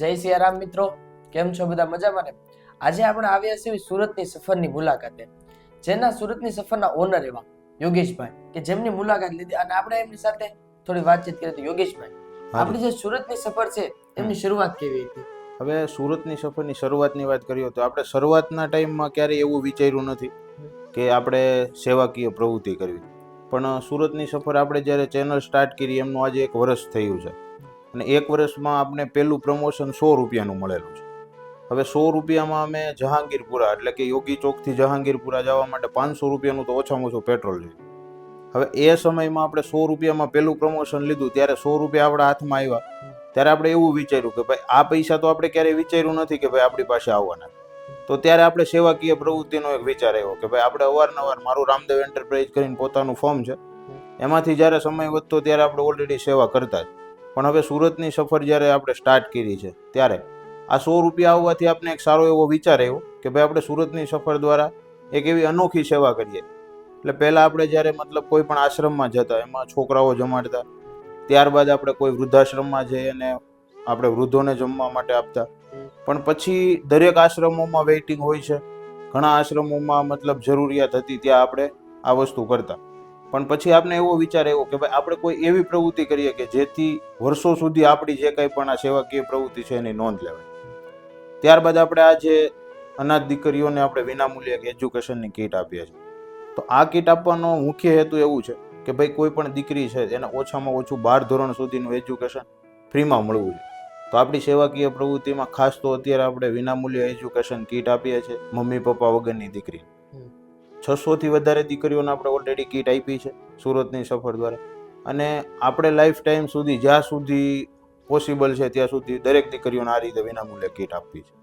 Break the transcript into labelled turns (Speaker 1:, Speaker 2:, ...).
Speaker 1: જય સિયારામ મિત્રો, કેમ છો બધા? મજામાં ને? આજે આપણે આવ્યા છીએ સુરતની સફરની મુલાકાતે, જેના સુરતની સફરના ઓનર એવા યોગેશભાઈ કે જેમની મુલાકાત લીધી અને આપણે એમની સાથે થોડી વાતચીત કરી. તો યોગેશભાઈ, આપણી જે સુરતની સફર છે એમની શરૂઆત કેવી હતી?
Speaker 2: હવે સુરતની સફરની શરૂઆતની વાત કરીએ તો આપણે શરૂઆતના ટાઈમમાં ક્યારેય એવું વિચાર્યું નથી કે આપણે સેવાકીય પ્રવૃત્તિ કરવી. પણ સુરતની સફર આપણે જ્યારે ચેનલ સ્ટાર્ટ કરી એમનું આજે 1 વર્ષ થયું છે અને 1 વર્ષમાં આપણે પહેલું પ્રમોશન 100 રૂપિયાનું મળેલું છે. હવે 100 રૂપિયામાં અમે જહાંગીરપુરા એટલે કે યોગી ચોકથી જહાંગીરપુરા જવા માટે 500 રૂપિયાનું તો ઓછામાં ઓછું પેટ્રોલ જોઈએ. હવે એ સમયમાં આપણે 100 રૂપિયામાં પહેલું પ્રમોશન લીધું ત્યારે 100 રૂપિયા આપણા હાથમાં આવ્યા ત્યારે આપણે એવું વિચાર્યું કે ભાઈ આ પૈસા તો આપણે ક્યારેય વિચાર્યું નથી કે ભાઈ આપણી પાસે આવવાના. તો ત્યારે આપણે સેવાકીય પ્રવૃત્તિનો એક વિચાર આવ્યો કે ભાઈ આપણે અવારનવાર મારું રામદેવ એન્ટરપ્રાઇઝ કરીને પોતાનું ફોર્મ છે એમાંથી જ્યારે સમય વધતો ત્યારે આપણે ઓલરેડી સેવા કરતા જ. પણ હવે સુરતની સફર જ્યારે આપણે સ્ટાર્ટ કરી છે ત્યારે આ 100 રૂપિયા આવવાથી આપણે એક સારો એવો વિચાર આવ્યો કે ભાઈ આપણે સુરતની સફર દ્વારા એક એવી અનોખી સેવા કરીએ. એટલે પહેલાં આપણે જ્યારે મતલબ કોઈ પણ આશ્રમમાં જતા એમાં છોકરાઓ જમાડતા, ત્યારબાદ આપણે કોઈ વૃદ્ધાશ્રમમાં જઈએ અને આપણે વૃદ્ધોને જમવા માટે આપતા. પણ પછી દરેક આશ્રમોમાં વેઇટિંગ હોય છે, ઘણા આશ્રમોમાં મતલબ જરૂરિયાત હતી ત્યાં આપણે આ વસ્તુ કરતા. પણ પછી આપણે એવો વિચાર આવ્યો કે ભાઈ આપણે કોઈ એવી પ્રવૃત્તિ કરીએ કે જેથી વર્ષો સુધી આપણી જે કંઈ પણ આ સેવાકીય પ્રવૃત્તિ છે એની નોંધ લેવાય. ત્યારબાદ આપણે આ જે અનાથ દીકરીઓને આપણે વિનામૂલ્યે એજ્યુકેશનની કીટ આપીએ છીએ. તો આ કીટ આપવાનો મુખ્ય હેતુ એવું છે કે ભાઈ કોઈ પણ દીકરી છે એને ઓછામાં ઓછું 12 ધોરણ સુધીનું એજ્યુકેશન ફ્રીમાં મળવું જોઈએ. તો આપણી સેવાકીય પ્રવૃત્તિમાં ખાસ તો અત્યારે આપણે વિનામૂલ્ય એજ્યુકેશન કીટ આપીએ છીએ મમ્મી પપ્પા વગરની દીકરી. 600 થી વધારે દીકરીઓને આપણે ઓલરેડી કીટ આપી છે સુરતની સફર દ્વારા. અને આપણે લાઈફ ટાઈમ સુધી જ્યાં સુધી પોસિબલ છે ત્યાં સુધી દરેક દીકરીઓને આ રીતે વિનામૂલ્ય કીટ આપવી છે.